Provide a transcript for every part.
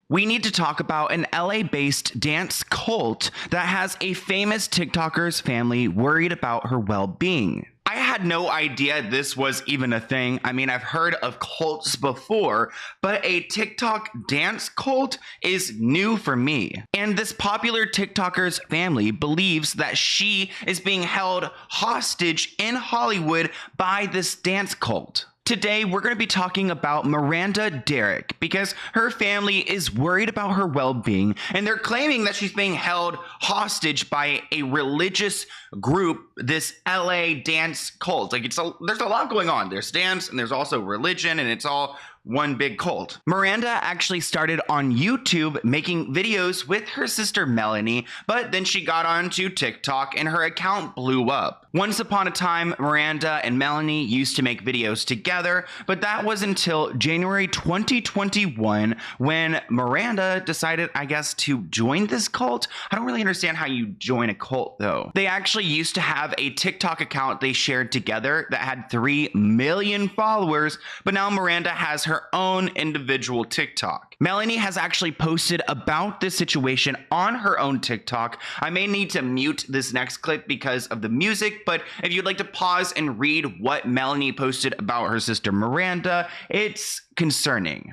We need to talk about an LA-based dance cult that has a famous TikToker's family worried about her well-being. I had no idea this was even a thing. I mean, I've heard of cults before, but a TikTok dance cult is new for me. And this popular TikToker's family believes that she is being held hostage in Hollywood by this dance cult. Today, we're going to be talking about Miranda Derrick because her family is worried about her well-being, and they're claiming that she's being held hostage by a religious group, this LA dance cult. There's a lot going on. There's dance and there's also religion, and it's all one big cult. Miranda actually started on YouTube making videos with her sister Melanie, but then she got onto TikTok and her account blew up. Once upon a time, Miranda and Melanie used to make videos together, but that was until January 2021 when Miranda decided, I guess, to join this cult. I don't really understand how you join a cult though. They actually used to have a TikTok account they shared together that had 3 million followers, but now Miranda has her own individual TikTok. Melanie has actually posted about this situation on her own TikTok. I may need to mute this next clip because of the music, but if you'd like to pause and read what Melanie posted about her sister Miranda, it's concerning.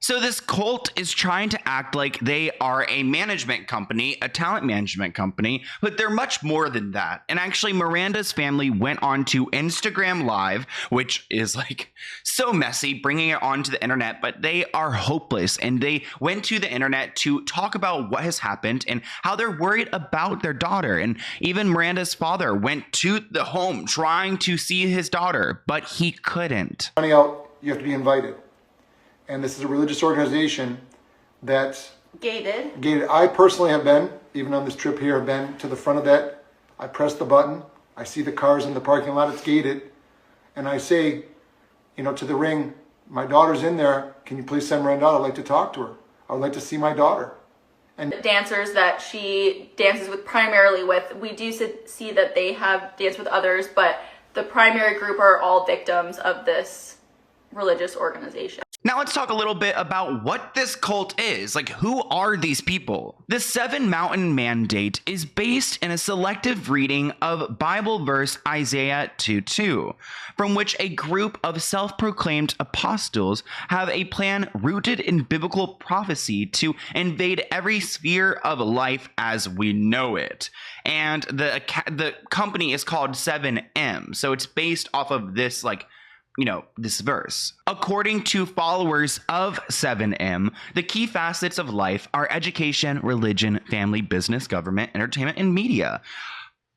So this cult is trying to act like they are a management company, a talent management company, but they're much more than that. And actually, Miranda's family went on to Instagram Live, which is so messy, bringing it onto the internet, but they are hopeless. And they went to the internet to talk about what has happened and how they're worried about their daughter. And even Miranda's father went to the home trying to see his daughter, but he couldn't. Money out, you have to be invited. And this is a religious organization that's gated. I personally have been, even on this trip here, have been to the front of that. I press the button. I see the cars in the parking lot. It's gated. And I say, to the ring, my daughter's in there. Can you please send Miranda out? I'd like to talk to her. I would like to see my daughter. And the dancers that she dances with primarily with, we do see that they have danced with others, but the primary group are all victims of this religious organization. Now let's talk a little bit about what this cult is. Who are these people? The 7 Mountain Mandate is based in a selective reading of Bible verse Isaiah 2:2, from which a group of self-proclaimed apostles have a plan rooted in biblical prophecy to invade every sphere of life as we know it. And the company is called 7M, so it's based off of this this verse. According to followers of 7M, the key facets of life are education, religion, family, business, government, entertainment, and media.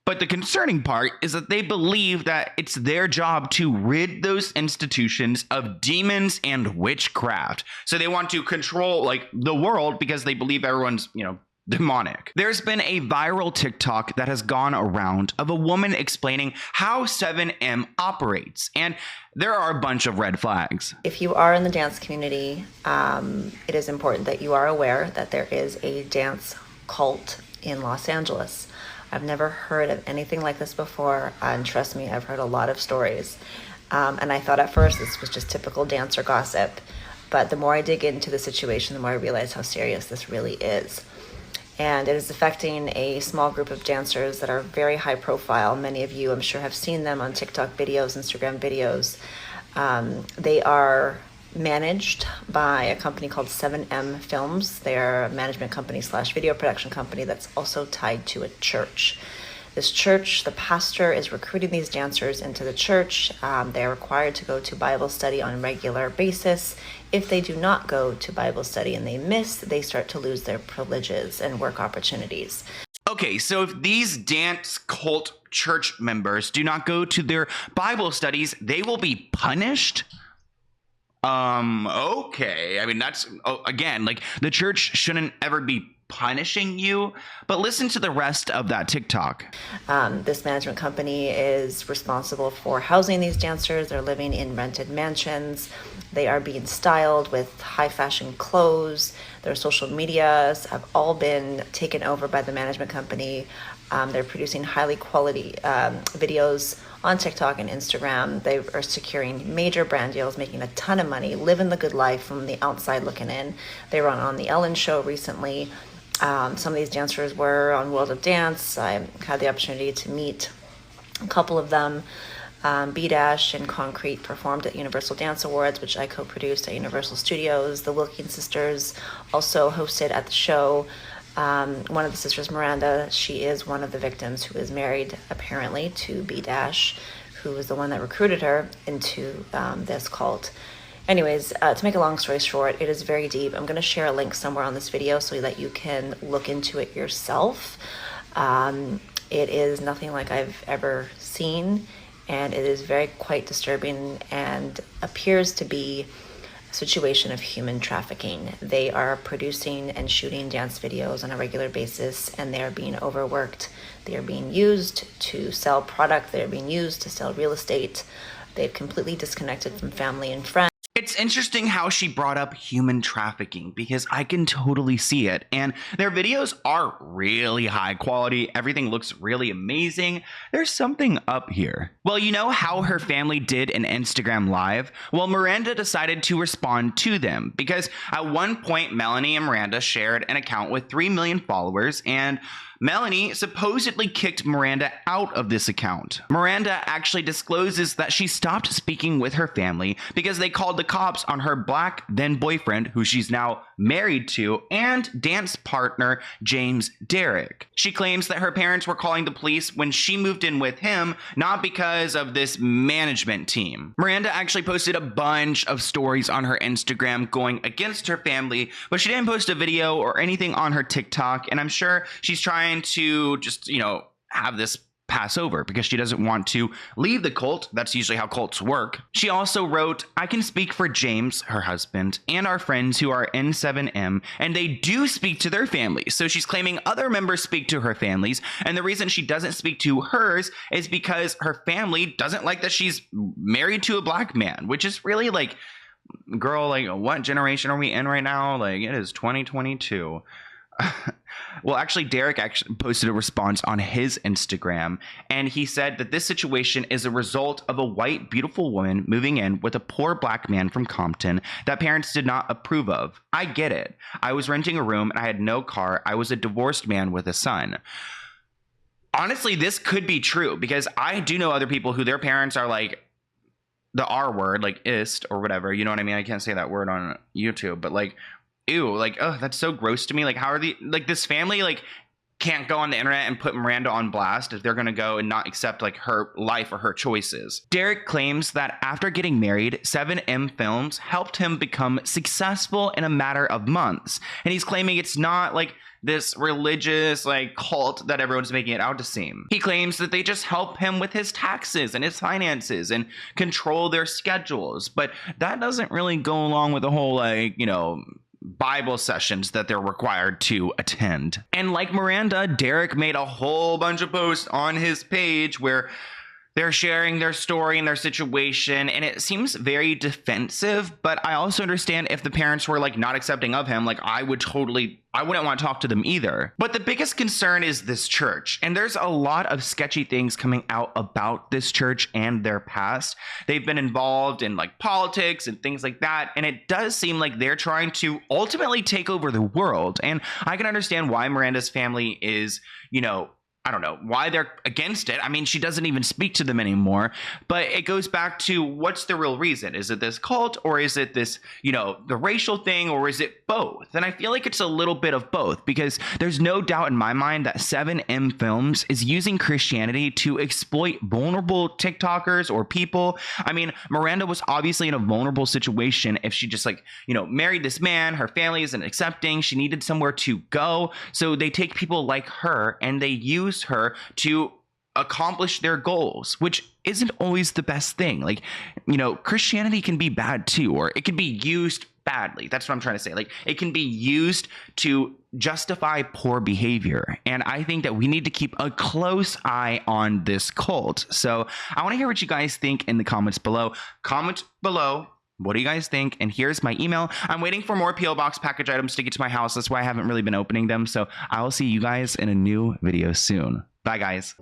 But the concerning part is that they believe that it's their job to rid those institutions of demons and witchcraft. So they want to control the world because they believe everyone's, demonic. There's been a viral TikTok that has gone around of a woman explaining how 7M operates, and there are a bunch of red flags. If you are in the dance community, it is important that you are aware that there is a dance cult in Los Angeles. I've never heard of anything like this before, and trust me, I've heard a lot of stories. And I thought at first this was just typical dancer gossip, but the more I dig into the situation, the more I realize how serious this really is. And it is affecting a small group of dancers that are very high profile. Many of you, I'm sure, have seen them on TikTok videos, Instagram videos. They are managed by a company called 7M Films. They're a management company / video production company that's also tied to a church. This church, the pastor is recruiting these dancers into the church. They're required to go to Bible study on a regular basis. If they do not go to Bible study and they miss, they start to lose their privileges and work opportunities. Okay, so if these dance cult church members do not go to their Bible studies, they will be punished? Okay. I mean, that's, again, the church shouldn't ever be punishing you. But listen to the rest of that TikTok. This management company is responsible for housing these dancers. They're living in rented mansions. They are being styled with high fashion clothes. Their social medias have all been taken over by the management company. They're producing highly quality videos on TikTok and Instagram. They are securing major brand deals, making a ton of money, living the good life from the outside looking in. They were on the Ellen show recently. Some of these dancers were on World of Dance. I had the opportunity to meet a couple of them. B-Dash and Concrete performed at Universal Dance Awards, which I co-produced at Universal Studios. The Wilkins sisters also hosted at the show. One of the sisters, Miranda, she is one of the victims who is married, apparently, to B-Dash, who was the one that recruited her into this cult. Anyways, to make a long story short, it is very deep. I'm going to share a link somewhere on this video so that you can look into it yourself. It is nothing like I've ever seen, and it is quite disturbing and appears to be a situation of human trafficking. They are producing and shooting dance videos on a regular basis, and they are being overworked. They are being used to sell product. They are being used to sell real estate. They've completely disconnected from family and friends. It's interesting how she brought up human trafficking because I can totally see it. And their videos are really high quality. Everything looks really amazing. There's something up here. Well, you know how her family did an Instagram live? Well, Miranda decided to respond to them because at one point, Melanie and Miranda shared an account with 3 million followers, and Melanie supposedly kicked Miranda out of this account. Miranda actually discloses that she stopped speaking with her family because they called the cops on her black then boyfriend, who she's now married to, and dance partner James Derrick. She claims that her parents were calling the police when she moved in with him, not because of this management team. Miranda actually posted a bunch of stories on her Instagram going against her family, but she didn't post a video or anything on her TikTok, and I'm sure she's trying to just, have this pass over because she doesn't want to leave the cult. That's usually how cults work. She also wrote, "I can speak for James, her husband, and our friends who are in 7M, and they do speak to their families." So she's claiming other members speak to her families, and the reason she doesn't speak to hers is because her family doesn't like that she's married to a black man, which is really like, girl, like, what generation are we in right now? Like, it is 2022. Well, actually, Derrick actually posted a response on his Instagram, and he said that this situation is a result of a white, beautiful woman moving in with a poor black man from Compton that parents did not approve of. I get it. I was renting a room and I had no car. I was a divorced man with a son. Honestly, this could be true because I do know other people who their parents are like the R word, like ist or whatever. You know what I mean? I can't say that word on YouTube, but like, ew, like, oh, that's so gross to me. Like, how are this family, like, can't go on the internet and put Miranda on blast if they're going to go and not accept, like, her life or her choices. Derrick claims that after getting married, 7M Films helped him become successful in a matter of months. And he's claiming it's not, like, this religious, like, cult that everyone's making it out to seem. He claims that they just help him with his taxes and his finances and control their schedules. But that doesn't really go along with the whole, like, Bible sessions that they're required to attend. And like Miranda, Derrick made a whole bunch of posts on his page where they're sharing their story and their situation, and it seems very defensive, but I also understand if the parents were like not accepting of him, like I wouldn't want to talk to them either. But the biggest concern is this church, and there's a lot of sketchy things coming out about this church and their past. They've been involved in like politics and things like that, and it does seem like they're trying to ultimately take over the world. And I can understand why Miranda's family is, I don't know why they're against it. I mean, she doesn't even speak to them anymore, but it goes back to what's the real reason? Is it this cult, or is it this, the racial thing, or is it both? And I feel like it's a little bit of both, because there's no doubt in my mind that 7M Films is using Christianity to exploit vulnerable TikTokers or people. I mean, Miranda was obviously in a vulnerable situation if she just married this man, her family isn't accepting, she needed somewhere to go. So they take people like her and they use her to accomplish their goals, which isn't always the best thing. Like, Christianity can be bad too, or it can be used badly. That's what I'm trying to say. Like, it can be used to justify poor behavior. And I think that we need to keep a close eye on this cult. So I want to hear what you guys think in the comments below. Comment below. What do you guys think? And here's my email. I'm waiting for more P.O. Box package items to get to my house. That's why I haven't really been opening them. So I will see you guys in a new video soon. Bye, guys.